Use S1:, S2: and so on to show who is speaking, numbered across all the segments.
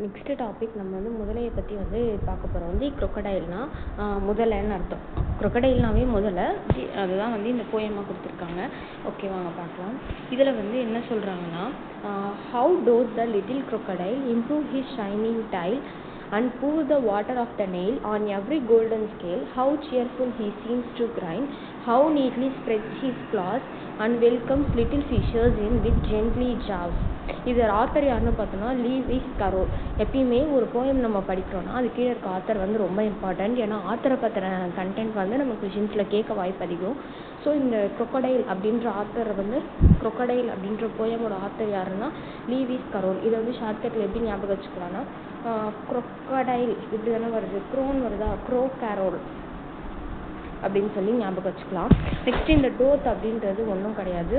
S1: Next topic நம்ம வந்து முதலையை பற்றி வந்து பார்க்க போகிறோம். வந்து crocodileனா முதலைன்னு அர்த்தம். crocodileனாவே முதலை, அதுதான் வந்து இந்த போயமாக கொடுத்துருக்காங்க. ஓகே, வாங்க பார்க்கலாம். இதில் வந்து என்ன சொல்கிறாங்கன்னா, how does the little crocodile improve his shining tail and pour the water of the nail on every golden scale, how cheerful he seems to grind, how neatly spreads his claws and welcomes little fishers in with gently jaws. இது author யாருன்னு பார்த்தோம்னா Lewis Carol. எப்பயுமே ஒரு poem நம்ம படிக்கிறோம்னா அது கீழே இருக்க author வந்து ரொம்ப இம்பார்ட்டன்ட். ஏன்னா ஆத்தரை பற்றின கண்டென்ட் வந்து நம்ம கொஷின்ஸில் கேட்க வாய்ப்பு அதிகம். ஸோ இந்த crocodile அப்படின்ற ஆத்தர் வந்து crocodile அப்படின்ற போயமோட ஆத்தர் யாருன்னா லீவிஸ் கரோல். இதை வந்து ஷார்ட்கட்டில் எப்படி ஞாபகம் வச்சுக்கலாம்னா crocodile இப்படி தானே வருது, க்ரோன்னு வருதா, க்ரோ கேரோல் அப்படின்னு சொல்லி ஞாபகம் வச்சுக்கலாம். நெக்ஸ்ட் இந்த டோத் அப்படின்றது ஒன்றும் கிடையாது.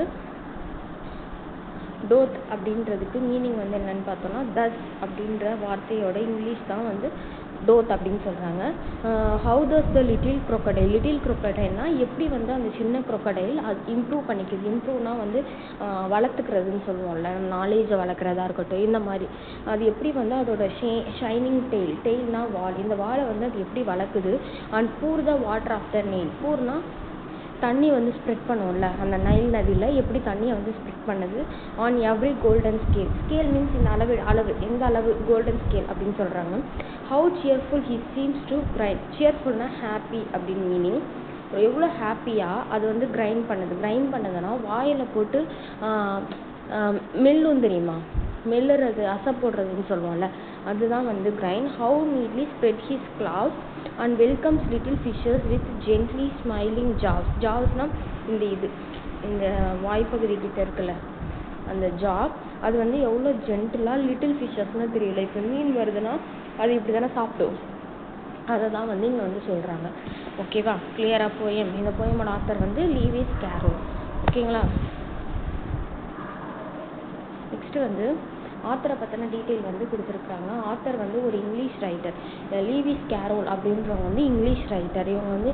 S1: டோத் அப்படின்றதுக்கு மீனிங் வந்து என்னன்னு பார்த்தோம்னா தஸ் அப்படின்ற வார்த்தையோட இங்கிலீஷ் தான் வந்து டோத் அப்படின்னு சொல்கிறாங்க. How does the little crocodile, little crocodileனா எப்படி வந்து அந்த சின்ன crocodile அது இம்ப்ரூவ் பண்ணிக்குது. இம்ப்ரூவ்னா வந்து வளர்த்துக்கிறதுன்னு சொல்லுவோம்ல, நாலேஜை வளர்க்குறதா இருக்கட்டும். இந்த மாதிரி அது எப்படி வந்து அதோட ஷைனிங் டெய்ல்னா வால், இந்த வாலை வந்து அது எப்படி வளர்க்குது. And pour the water of the Nile, பூர்னா தண்ணி வந்து ஸ்ப்ரெட் பண்ணுவோம்ல, அந்த நைல் நதியில் எப்படி தண்ணியை வந்து ஸ்ப்ரெட் பண்ணுது. On every golden scale, scale means இந்த அளவு எந்த அளவு, கோல்டன் ஸ்கேல் அப்படின்னு சொல்கிறாங்க. How cheerful he seems to grind, சியர்ஃபுல்னா ஹாப்பி அப்படின்னு மீனிங். எவ்வளோ ஹாப்பியாக அது வந்து கிரைண்ட் பண்ணுதுன்னா வாயில் போட்டு மெல்லும் தெரியுமா, மெல்லுறது அசை போடுறதுன்னு சொல்லுவோம்ல, அதுதான் வந்து grind. How neatly spread his claws and welcomes little fishes with gently smiling jaws. ஜாவ்ஸ்னால் இந்த வாய்ப்பகுதி கிட்ட இருக்குல்ல அந்த ஜாப், அது வந்து எவ்வளோ ஜென்டிலாக லிட்டில் ஃபிஷர்ஸ்னு தெரியல. இப்போ மீன் வருதுன்னா அது இப்படி தானே சாப்பிடும், அதை தான் வந்து இங்கே வந்து சொல்கிறாங்க. ஓகேவா, கிளியராக போயம். இந்த போயமோட ஆத்தர் வந்து லீவிஸ் கேரோல். ஓகேங்களா. நெக்ஸ்ட் வந்து ஆத்தரை பற்றின டீட்டெயில் வந்து கொடுத்துருக்குறாங்க. ஆத்தர் வந்து ஒரு இங்கிலீஷ் ரைட்டர். லீவிஸ் கேரோல் அப்படின்றவங்க வந்து இங்கிலீஷ் ரைட்டர். இவங்க வந்து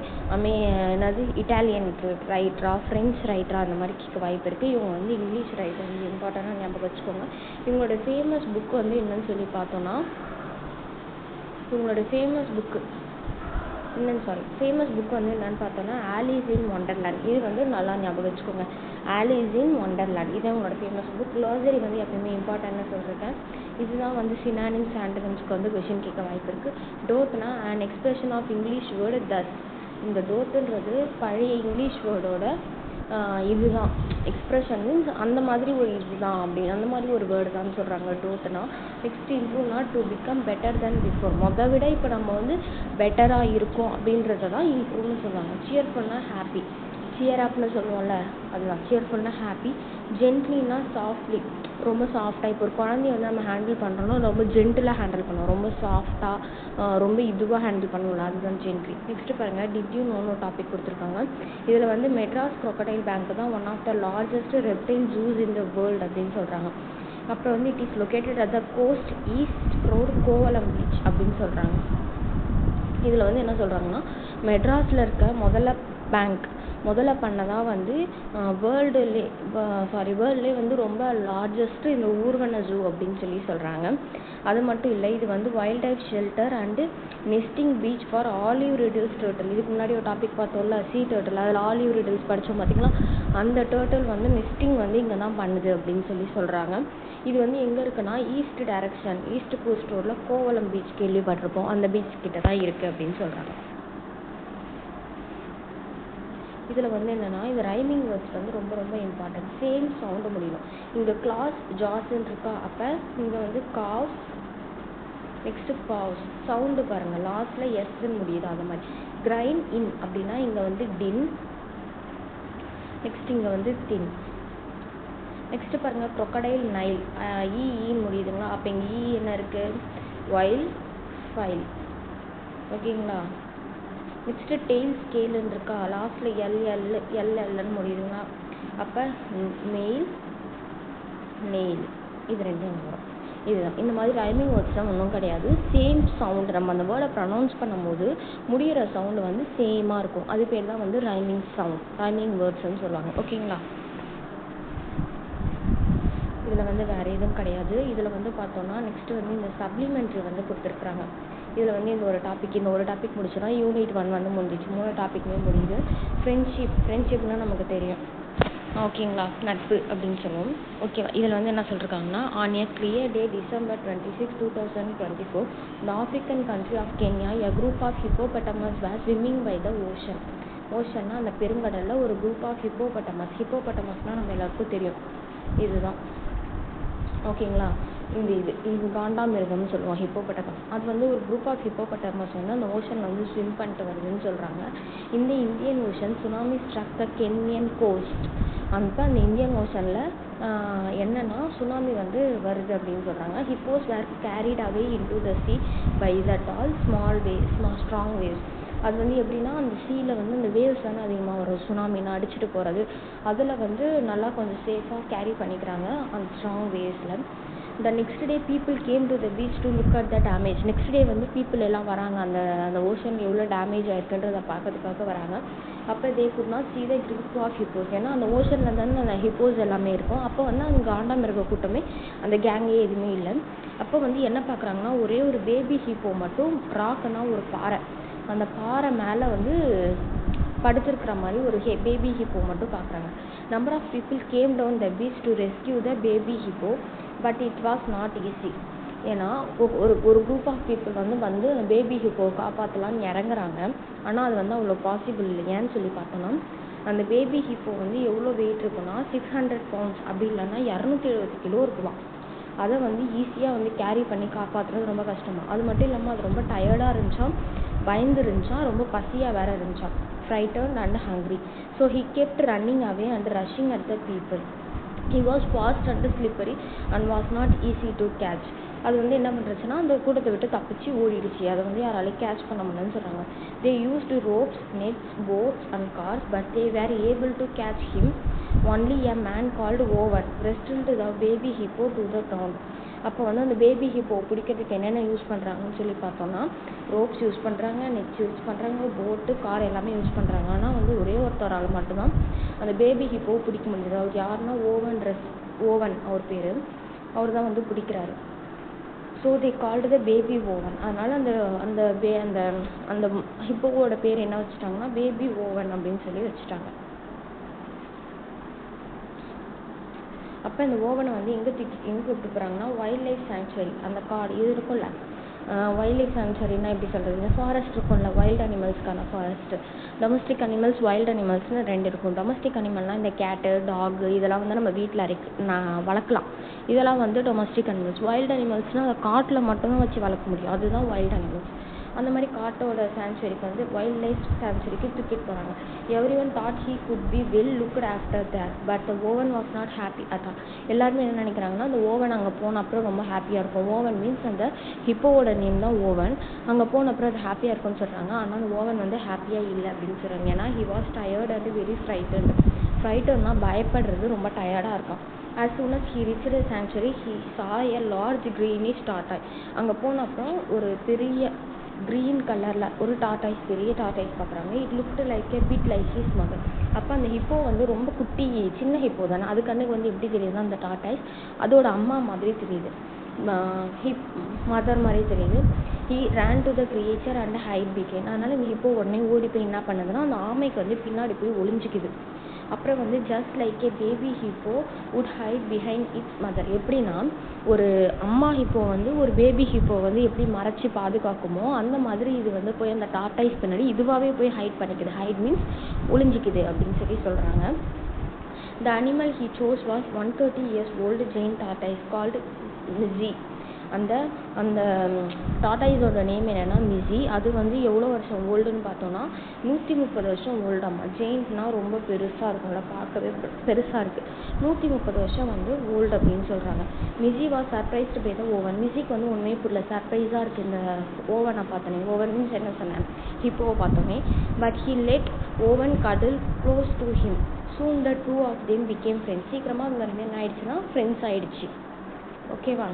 S1: இட்டாலியன் ரைட்டரா, ஃப்ரெஞ்ச் ரைட்டரா அந்த மாதிரி கேட்க வாய்ப்பு இருக்குது. இவங்க வந்து இங்கிலீஷ் ரைட்டர், வந்து இம்பார்ட்டண்டாக ஞாபகம் வச்சுக்கோங்க. இவங்களோட ஃபேமஸ் புக் வந்து என்னன்னு சொல்லி பார்த்தோன்னா, ஃபேமஸ் புக் வந்து என்னன்னு பார்த்தோன்னா ஆலிஸ் இன் ஒண்டர்லேண்ட். இது வந்து நல்லா ஞாபகம் வச்சுக்கோங்க, ஆலிஸ் இன் ஒண்டர்லேண்ட். இது அவங்களோட ஃபேமஸ் புக். க்ளாசரி வந்து எப்பயுமே இம்பார்ட்டன்ட்னு சொல்லியிருக்கேன். இதுதான் வந்து சினானிம்ஸ் ஆண்டனிம்ஸ்க்கு வந்து கொஷின் கேட்க வாய்ப்பு இருக்குது. டோத்னா and expression of English word thus. இந்த டோத்துன்றது பழைய இங்கிலீஷ் வேர்டோட இதுதான் எக்ஸ்பிரஷன், மீன்ஸ் அந்த மாதிரி ஒரு இதுதான் அப்படின்னு, அந்த மாதிரி ஒரு வேர்டு தான் சொல்கிறாங்க டோத்னா. நெக்ஸ்ட் இம்ப்ரூவ்னா to become better than before, விட இப்போ நம்ம வந்து பெட்டராக இருக்கோம் அப்படின்றத தான் இம்ப்ரூவ்னு சொல்லுவாங்க. சியர்ஃபுல்னா ஹாப்பி, சியர் அப்னு சொல்லுவோம்ல, அதுதான் சியர்ஃபுல்னா ஹாப்பி. ஜென்ட்லினா சாஃப்ட்லி, ரொம்ப சாஃப்டாக. இப்போ ஒரு குழந்தைய வந்து நம்ம ஹேண்டில் பண்ணுறோன்னா ரொம்ப ஜென்டிலாக ஹேண்டில் பண்ணுவோம், ரொம்ப சாஃப்டாக ரொம்ப இதுவாக ஹேண்டில் பண்ணுவோம்ல, அதுதான் ஜென்ட்லி. நெக்ஸ்ட் பாருங்கள், டிட் யூ நோ டாபிக் கொடுத்துருக்காங்க. இதில் வந்து மெட்ராஸ் crocodile பேங்க் தான் one of the largest reptile zoos in the world அப்படின்னு சொல்கிறாங்க. அப்புறம் வந்து it is located at the coast east road Kovalam beach அப்படின்னு சொல்கிறாங்க. இதில் வந்து என்ன சொல்கிறாங்கன்னா, மெட்ராஸில் இருக்க முதல்ல பண்ணதான் வந்து வேர்ல்டுலே வந்து ரொம்ப லார்ஜஸ்ட் இந்த ஊர்வன ஜூ அப்படின்னு சொல்லி சொல்கிறாங்க. அது மட்டும் இல்லை, இது வந்து wild life shelter and nesting beach for olive riddles turtle. இதுக்கு முன்னாடி ஒரு டாபிக் பார்த்தோம்ல, சீ டர்ட்டில், அதில் ஆலிவ் ரிடில்ஸ் படித்தோம் பார்த்தீங்களா, அந்த டர்ட்டில் வந்து நெஸ்டிங் வந்து இங்கே தான் பண்ணுது அப்படின்னு சொல்லி சொல்கிறாங்க. இது வந்து எங்கே இருக்குன்னா ஈஸ்ட் டைரக்ஷன், ஈஸ்ட் கோஸ்ட் ரோடில் கோவலம் பீச் கேள்விப்பட்டிருப்போம், அந்த பீச் கிட்ட தான் இருக்குது அப்படின்னு சொல்கிறாங்க. இதில் வந்து என்னென்னா, இது ரைமிங் வேர்ட்ஸ் வந்து ரொம்ப ரொம்ப இம்பார்ட்டன்ட். சேம் சவுண்டு முடியணும். இங்கே கிளாஸ் ஜாஸ்ன்னு இருக்கா, அப்போ இங்கே வந்து காஸ், நெக்ஸ்ட்டு பாஸ், சவுண்டு பாருங்கள், லாஸ்ட்டில் எஸ்ன்னு முடியுது. அது மாதிரி கிரைண்ட் இன் அப்படின்னா இங்கே வந்து டின், நெக்ஸ்ட் இங்கே வந்து தின். நெக்ஸ்ட்டு பாருங்கள், crocodile நைல், ஈன்னு முடியுதுங்களா, அப்போ இங்கே என்ன இருக்குது, வைல் ஃபைல். ஓகேங்களா. நெக்ஸ்ட்டு டெய்ல் ஸ்கேலுன்னு இருக்கா, லாஸ்ட்டில் எல்எல்னு முடியுதுங்களா, அப்போ நெயில். இது ரெண்டும் வரும். இதுதான் இந்த மாதிரி ரைமிங் வேர்ட்ஸ் தான் ஒன்றும் கிடையாது. சேம் சவுண்டு, நம்ம அந்த வேர்டை ப்ரொனவுன்ஸ் பண்ணும்போது முடிகிற சவுண்டு வந்து சேமாக இருக்கும். அது பேர் தான் வந்து ரைமிங் வேர்ட்ஸ்ன்னு சொல்லுவாங்க. ஓகேங்களா. இதில் வந்து வேறு எதுவும் கிடையாது. இதில் வந்து பார்த்தோன்னா நெக்ஸ்ட்டு வந்து இந்த சப்ளிமெண்ட்ரி வந்து கொடுத்துருக்குறாங்க. இதில் வந்து இந்த ஒரு டாபிக் முடிச்சோன்னா யூனிட் 1 வந்து முடிஞ்சிச்சு. 3 டாப்பிக்குமே முடியுது. ஃப்ரெண்ட்ஷிப்னால் நமக்கு தெரியும், ஓகேங்களா, நட்பு அப்படின்னு சொல்லுவோம். ஓகேவா. இதில் வந்து என்ன சொல்லியிருக்காங்கன்னா, on a clear day December 26, 2024 the African country of Kenya a group of hippopotamus were swimming by the ocean. ஓஷன்னா அந்த பெருங்கடலில் ஒரு குரூப் ஆஃப் ஹிப்போபட்டமஸ்னால் நம்ம எல்லாருக்கும் தெரியும், இதுதான், ஓகேங்களா. இது காண்டாமிருகம்னு சொல்லுவோம், ஹிப்போபட்டமஸ். அது வந்து ஒரு குரூப் ஆஃப் ஹிப்போபட்டமஸ் வந்து அந்த ஓஷனில் வந்து ஸ்விம் பண்ணிட்டு வருதுன்னு சொல்கிறாங்க. இந்த Indian ocean tsunami struck the Kenyan coast. அந்த இந்தியன் ஓஷனில் என்னென்னா சுனாமி வந்து வருது அப்படின்னு சொல்கிறாங்க. Hippos were carried away into the sea by the tall strong waves. அது வந்து எப்படின்னா அந்த சீயில் வந்து அந்த வேவ்ஸ் வந்து அதிகமாக வரும், சுனாமின்னா அடிச்சுட்டு போகிறது. அதில் வந்து நல்லா கொஞ்சம் சேஃபாக கேரி பண்ணிக்கிறாங்க அந்த strong வேவ்ஸில். The next day people came to the beach to look at the damage. Next day வந்து people எல்லாம் வராங்க, அந்த ஓஷன் எவ்வளோ டேமேஜ் ஆயிருக்குன்றதை பார்க்கறதுக்காக வராங்க. அப்போ they could not see the group of hippos. ஏன்னா அந்த ஓஷனில் தானே அந்த ஹிப்போஸ் எல்லாமே இருக்கும். அப்போ வந்து அங்கே காண்டாமிருக கூட்டமே அந்த கேங்கே எதுவுமே இல்லை. அப்போ வந்து என்ன பார்க்குறாங்கன்னா, ஒரே ஒரு பேபி ஹிப்போ மட்டும் ராக்குன்னா ஒரு பாறை, அந்த பாறை மேலே வந்து படுத்திருக்கிற மாதிரி ஒரு பேபி ஹிப்போ மட்டும் பார்க்குறாங்க. Number of people came down the beach to rescue the baby hippo but it was not easy. ஏன்னா ஒரு குரூப் ஆஃப் பீப்புள் வந்து அந்த பேபி ஹிப்போவை காப்பாற்றலான்னு இறங்குறாங்க. ஆனால் அது வந்து அவ்வளோ பாசிபிள் இல்லை. ஏன்னு சொல்லி பார்த்தோன்னா, அந்த பேபி ஹிப்போ வந்து எவ்வளோ வெயிட் இருக்குன்னா 600 pounds, அப்படி இல்லைன்னா 270 கிலோ இருக்குமா. அதை வந்து ஈஸியாக வந்து கேரி பண்ணி காப்பாற்றுறது ரொம்ப கஷ்டமா. அது மட்டும் இல்லாமல் அது ரொம்ப டயர்டாக இருந்துச்சான், பயந்து இருந்துச்சான், ரொம்ப பசியாக வேற இருந்துச்சான், frightened and hungry. So he kept running away and rushing at the people. He was fast and slippery and was not easy to catch. அது வந்து என்ன பண்ணுறச்சுன்னா அந்த கூட்டத்தை விட்டு தப்பிச்சு ஓடிடுச்சு. அதை வந்து யாராலையும் கேட்ச் பண்ண முடியலன்னு சொல்கிறாங்க. They used ropes, nets, boats and cars but they were able to catch him. Only a man called Owen wrestled the baby hippo to the ground. அப்போ வந்து அந்த பேபி ஹிப்போ பிடிக்கிறதுக்கு என்னென்ன யூஸ் பண்ணுறாங்கன்னு சொல்லி பார்த்தோன்னா, ரோப்ஸ் யூஸ் பண்ணுறாங்க, nets use பண்ணுறாங்க, போட்டு, கார் எல்லாமே யூஸ் பண்ணுறாங்க. ஆனால் வந்து ஒரே ஒருத்தரால் மட்டும்தான் அந்த பேபி ஹிப்போவை பிடிக்க முடியுது. அவர் யாருன்னா ஓவன் அவர் பேர், அவர் தான் வந்து பிடிக்கிறாரு. So they called the baby Owen. அதனால் அந்த அந்த ஹிப்போவோட பேர் என்ன வச்சுட்டாங்கன்னா பேபி ஓவன் அப்படின்னு சொல்லி வச்சுட்டாங்க. அப்போ இந்த ஓவனை வந்து எங்கே கூப்பிட்டு போகிறாங்கன்னா வைல்ட் லைஃப் சாங்சுவரி, அந்த காடு இது இருக்கும்ல, வைல்ட் லைஃப் சாங்சுவரின்னா எப்படி சொல்கிறது, ஃபாரஸ்ட் இருக்கும்ல, வைல்டு அனிமல்ஸ்க்கான ஃபாரஸ்ட்டு. டொமஸ்டிக் அனிமல்ஸ், வைல்டு அனிமல்ஸ்னு 2 இருக்கும். டொமஸ்டிக் அனிமல்னால் இந்த கேட்டு, டாகு இதெல்லாம் வந்து நம்ம வீட்டில் வளர்க்கலாம். இதெல்லாம் வந்து டொமஸ்டிக் அனிமல்ஸ். வைல்டு அனிமல்ஸ்னால் அதை காட்டில் மட்டும்தான் வச்சு வளர்க்க முடியும், அதுதான் வைல்டு அனிமல்ஸ். அந்த மாதிரி காட்டோட சாங்சுவரிக்கு வந்து வைல்ட் லைஃப் சாங்சுவரிக்கு தூக்கிட்டு போகிறாங்க. Everyone thought he could be well looked after that but Owen was not happy at all. எல்லாருமே என்ன நினைக்கிறாங்கன்னா அந்த ஓவன் அங்கே போன அப்புறம் ரொம்ப ஹாப்பியாக இருக்கும். ஓவன் மீன்ஸ் அந்த ஹிப்போவோட நேம் தான் ஓவன். அங்கே போன அப்புறம் அது ஹாப்பியாக இருக்கும்னு சொல்கிறாங்க. ஆனால் அந்த ஓவன் வந்து ஹாப்பியாக இல்லை அப்படின்னு சொல்கிறாங்க. ஏன்னா he was tired and very ஃப்ரைட்டன்னா பயப்படுறது, ரொம்ப டயர்டாக இருக்கான். As soon as he reached the sanctuary, he saw a large greenish tortoise. அங்கே போன அப்புறம் ஒரு பெரிய க்ரீன் கலரில் ஒரு டாட்டாய்ஸ், பெரிய டாட்டாய்ஸ் பார்க்குறாங்க. It looked like a bit like his mother. அப்போ அந்த ஹிப்போ வந்து ரொம்ப குட்டி, சின்ன ஹிப்போ தானே, அது கண்ணுக்கு வந்து எப்படி தெரியுதுன்னா அந்த டாட்டாய்ஸ் அதோட அம்மா மாதிரி தெரியுது, மதர் மாதிரி தெரியுது. He ran to the creature and hid பிகேன். அதனால் இந்த ஹிப்போ உடனே ஓடி போய் என்ன பண்ணுதுன்னா அந்த ஆமைக்கு வந்து பின்னாடி போய் ஒளிஞ்சிக்குது. அப்புறம் வந்து just like A baby hippo would height behind it's mother. எப்படின்னா ஒரு அம்மா ஹிப்போ வந்து ஒரு பேபி ஹிப்போ வந்து எப்படி மறைச்சி பாதுகாக்குமோ அந்த மாதிரி இது வந்து போய் அந்த டாட்டாய்ஸ் பின்னாடி இதுவாகவே போய் ஹைட் பண்ணிக்குது. ஹைட் மீன்ஸ் ஒளிஞ்சிக்குது அப்படின்னு சொல்லி சொல்கிறாங்க. The animal he chose was 130 years old giant tortoise called Mizzy. அந்த டாட்டாய்ஸோட நேம் என்னென்னா மிஸி. அது வந்து எவ்வளோ வருஷம் ஓல்டுன்னு பார்த்தோன்னா 130 வருஷம் ஓல்டாமா. ஜெயின்ட்னா ரொம்ப பெருசாக இருக்கும்ல, பார்க்கவே பெருசாக இருக்குது. 130 வருஷம் வந்து ஓல்டு அப்படின்னு சொல்கிறாங்க. Missy was surprised by the Owen. மிஸிக்கு வந்து ஒன்றுமே புரியல, சர்ப்ரைஸாக இருக்குது இந்த ஓவனை பார்த்தோன்னே. ஓவன் மீன்ஸ் என்ன சொன்னேன், ஹிப்போவை பார்த்தோன்னே. பட் ஹி லெட் ஓவன் கடல் close to him. Soon the two of them became friends. சீக்கிரமாக அவங்க ரெண்டு என்ன ஆயிடுச்சுன்னா ஃப்ரெண்ட்ஸ் ஆயிடுச்சு. ஓகேவா.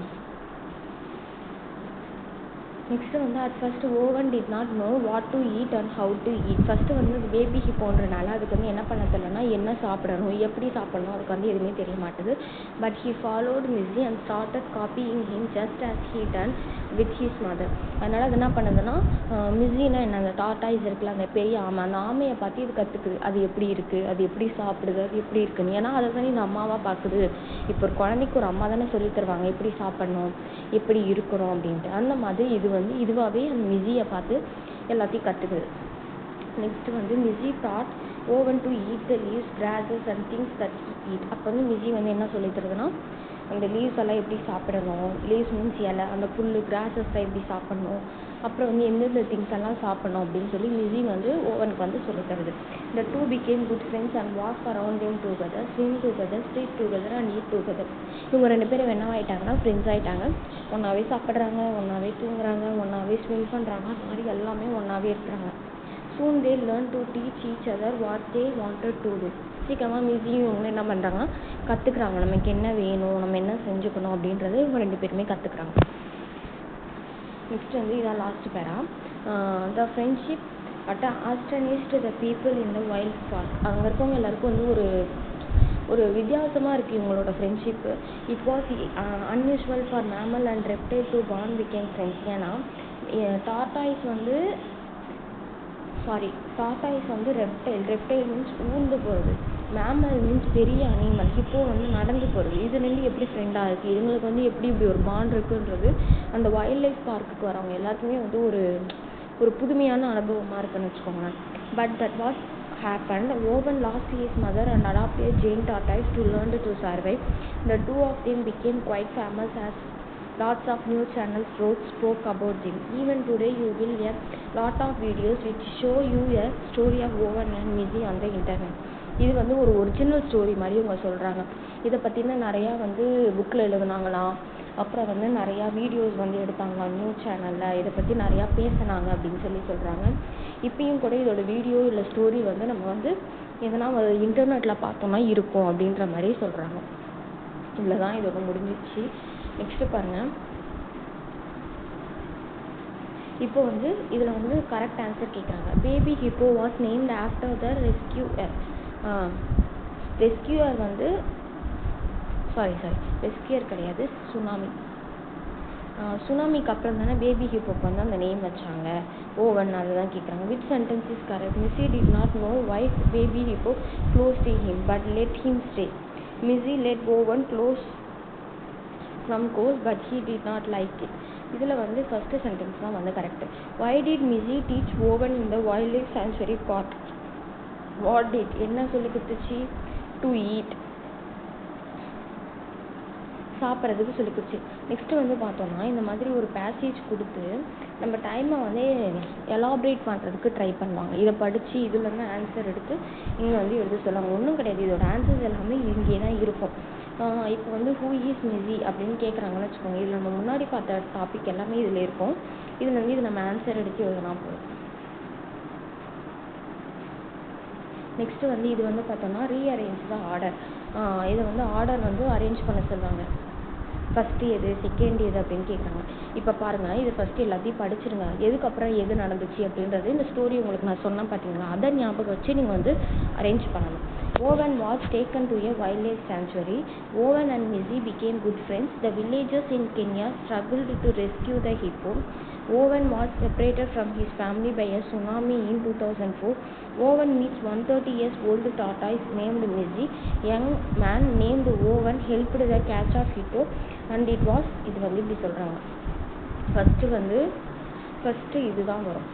S1: நெக்ஸ்ட்டு வந்து at first Owen did not know what to eat and how to eat. First வந்து அது பேபி ஹிப்போன்றனால அதுக்கு வந்து என்ன பண்ண தெரியலனா என்ன சாப்பிடணும் எப்படி சாப்பிடணும் அதுக்கு வந்து எதுவுமே தெரிய மாட்டுது. But he followed Missy and started copying him just as he done with his mother. அதனால் அது என்ன பண்ணுதுன்னா மிஸ்ஸினா என்ன, அந்த டாட்டாய்ஸ் இருக்குல்ல அந்த பெரிய ஆமை, அந்த ஆமையை பார்த்து இது கற்றுக்குது. அது எப்படி இருக்குது, அது எப்படி சாப்பிடுது, அது எப்படி இருக்குன்னு. ஏன்னா அதை தானே இந்த அம்மாவாக பார்க்குது. இப்போ ஒரு குழந்தைக்கு ஒரு அம்மா தானே சொல்லி தருவாங்க எப்படி சாப்பிட்ணும் எப்படி இருக்கணும் அப்படின்ட்டு. அந்த மாதிரி இது வந்து இதுவாகவே அந்த மிஸ்ஸியை பார்த்து எல்லாத்தையும் கற்றுக்குது. நெக்ஸ்ட்டு வந்து Missy taught Owen to eat the leaves grasses and things that eat. அப்போ வந்து மிஸ்ஸி வந்து என்ன சொல்லி தருதுன்னா அந்த லீவ்ஸ் எல்லாம் எப்படி சாப்பிடணும், லீவ்ஸ் மீன்ஸ் இலை, அந்த புல் கிராஸஸ்லாம் எப்படி சாப்பிட்ணும், அப்புறம் வந்து எந்தெந்த திங்ஸ் எல்லாம் சாப்பிட்ணும் அப்படின்னு சொல்லி மிஸ்ஸி வந்து ஓவனுக்கு வந்து சொல்லி தருது. The two became good friends and walk around them together, swim together, sleep together and eat together. இவங்க 2 பேரும் என்னவாயிட்டாங்கன்னா ஃப்ரெண்ட்ஸ் ஆகிட்டாங்க. ஒன்றாவே சாப்பிட்றாங்க, ஒன்றாவே தூங்குறாங்க, ஒன்றாவே ஸ்விம் பண்ணுறாங்க, அந்த மாதிரி எல்லாமே ஒன்றாவே இருக்கிறாங்க. Soon they learned to teach each other what they wanted to do. சீக்கிரமாக மிஸ்ஸியும் இவங்க என்ன பண்ணுறாங்கன்னா கற்றுக்குறாங்க நமக்கு என்ன வேணும், நம்ம என்ன செஞ்சுக்கணும் அப்படின்றத இவங்க 2 பேருமே கற்றுக்குறாங்க. நெக்ஸ்ட் வந்து இதான் லாஸ்ட் பேரா. த friendship astonished the people in the wild park. அங்கே இருக்கவங்க எல்லாருக்கும் வந்து ஒரு வித்தியாசமாக இருக்குது இவங்களோட friendship. It was unusual for mammal and reptile to bond became friends. ஏன்னா டாட்டாய்ஸ் வந்து ரெப்டைல் மீன்ஸ் ஊர்ந்து போகிறது, மேமல் மீன்ஸ் பெரிய அனிமல், ஹிப்போ வந்து நடந்து போகிறது. இது 2 எப்படி ஃப்ரெண்டாக இருக்குது, இதுங்களுக்கு வந்து எப்படி இப்படி ஒரு பாண்ட் இருக்குன்றது அந்த வைல்ட் லைஃப் பார்க்குக்கு வரவங்க எல்லாருக்குமே வந்து ஒரு புதுமையான அனுபவமாக இருக்குன்னு வச்சுக்கோங்க. But that was happened. Owen lost his mother and adopted a giant tortoise to learn to survive. The two of them became quite famous as lots of news channels spoke about them. Even today you will get lot of videos which show you a story of Owen and Missy on the internet. இது வந்து ஒரு original story மாதிரி இவங்க சொல்கிறாங்க. இதை பற்றின நிறையா வந்து புக்கில் எழுதுனாங்களாம், அப்புறம் வந்து நிறையா வீடியோஸ் வந்து எடுத்தாங்க நியூஸ் சேனலில், இதை பற்றி நிறையா பேசினாங்க அப்படின்னு சொல்கிறாங்க. இப்பயும் கூட இதோட வீடியோ இல்லை ஸ்டோரி வந்து நம்ம வந்து எதனா இன்டர்நெட்டில் பார்த்தோம்னா இருக்கும் அப்படின்ற மாதிரி சொல்கிறாங்க. இவ்வளோ தான் இதோட முடிஞ்சிச்சு. நெக்ஸ்ட்டு பாருங்கள், இப்போ வந்து இதில் வந்து கரெக்ட் ஆன்சர் கேட்குறாங்க. Baby hippo was named after the rescuer வந்து ரெஸ்கியூயர் கிடையாது, சுனாமிக்கு அப்புறம் தானே பேபி ஹிப்போக்கு வந்து அந்த நேம் வச்சாங்க. ஓவன் அதுதான் கேட்குறாங்க. Which sentence is correct? Missy did not know why baby hippo close to him but let him stay. Missy let Owen close from course but he did not like it. இதில் வந்து first sentence தான் வந்து correct. Why did Missy teach Owen in the wild life sanctuary park? What did என்ன சொல்லி கொடுத்துச்சு? To eat, சாப்பிட்றதுக்கு சொல்லி கொடுத்து. நெக்ஸ்ட்டு வந்து பார்த்தோம்னா இந்த மாதிரி ஒரு பேசேஜ் கொடுத்து நம்ம டைமை வந்து எலாபரேட் பண்ணுறதுக்கு ட்ரை பண்ணுவாங்க. இதை படித்து இதுலேருந்து ஆன்சர் எடுத்து இங்கே வந்து எழுத சொல்லுவாங்க. ஒன்றும் கிடையாது, இதோட ஆன்சர்ஸ் எல்லாமே இங்கே தான் இருக்கும். இப்போ வந்து ஹூ இஸ் மிஸ்ஸி அப்படின்னு கேட்குறாங்கன்னு வச்சுக்கோங்க. இதில் நம்ம முன்னாடி பார்த்த டாபிக் எல்லாமே இதில் இருக்கும். இதில் வந்து இது நம்ம ஆன்சர் எடுத்து எழுதுனா போதும். நெக்ஸ்ட்டு வந்து இது வந்து பார்த்தோம்னா ரீஅரேஞ்ச் த ஆர்டர். இதை வந்து ஆர்டர் வந்து அரேஞ்ச் பண்ண சொல்லுவாங்க. ஃபஸ்ட்டு எது, செகண்ட் எது அப்படின்னு கேட்குறாங்க. இப்போ பாருங்கள், இது ஃபஸ்ட்டு எல்லாத்தையும் படிச்சிருங்க. எதுக்கப்புறம் எது நடந்துச்சு அப்படின்றது இந்த ஸ்டோரி உங்களுக்கு நான் சொன்னேன் பார்த்தீங்களா, அதை ஞாபகம் வச்சு நீங்கள் வந்து அரேஞ்ச் பண்ணணும். Owen was taken to a wildlife sanctuary. Owen and Missy became good friends. The villagers in Kenya struggled to rescue the hippo. Owen was separated from his family by a tsunami in 2004. Owen meets 130 years old tortoise named Missy. Young man named Owen helped the catch of hippo and it was இது வந்து இப்படி சொல்கிறாங்க. First இதுதான் வரும்.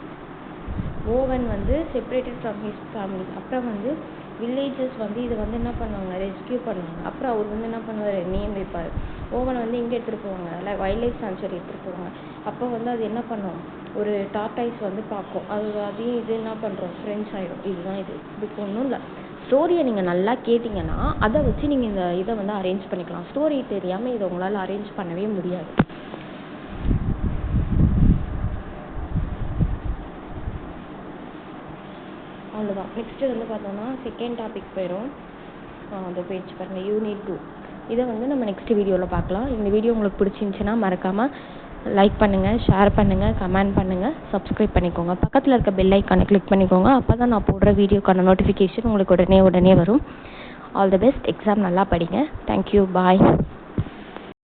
S1: Oven வந்து separated from his family. அப்புறம் வந்து villages வந்து இதை வந்து என்ன பண்ணுவாங்க, ரெஸ்கியூ பண்ணுவாங்க. அப்புறம் அவர் வந்து என்ன பண்ணுவார், நேம் வைப்பார். ஓவனை வந்து எங்கே எடுத்துகிட்டு போவாங்க, இல்லை வைல்ட் லைஃப் சாங்சுவரி எடுத்துகிட்டு போவாங்க. அப்போ வந்து அது என்ன பண்ணும், ஒரு டார்டாய்ஸ் வந்து பார்க்கும். அதையும் இது என்ன பண்ணுறோம், ஃப்ரெண்ட்ஸ் ஆகிடும். இதுதான் இதுக்கு ஒன்றும் இல்லை. ஸ்டோரியை நீங்கள் நல்லா கேட்டிங்கன்னா அதை வச்சு நீங்கள் இதை வந்து அரேஞ்ச் பண்ணிக்கலாம். ஸ்டோரி தெரியாமல் இதை உங்களால் அரேஞ்ச் பண்ணவே முடியாது. அவ்வளோதான். நெக்ஸ்ட்டு வந்து பார்த்தோம்னா செகண்ட் டாபிக் போயிடும். அந்த பேஜ் பாருங்கள், யூனிட் 2. இதை வந்து நம்ம நெக்ஸ்ட் வீடியோவில் பார்க்கலாம். இந்த வீடியோ உங்களுக்கு பிடிச்சிருந்துச்சின்னா மறக்காமல் லைக் பண்ணுங்கள், ஷேர் பண்ணுங்கள், கமெண்ட் பண்ணுங்கள், சப்ஸ்கிரைப் பண்ணிக்கோங்க. பக்கத்தில் இருக்க பெல் ஐக்கானை கிளிக் பண்ணிக்கோங்க. அப்போ தான் நான் போடுற வீடியோக்கான நோட்டிஃபிகேஷன் உங்களுக்கு உடனே வரும். All the best. எக்ஸாம் நல்லா படிங்க. தேங்க்யூ. பாய்.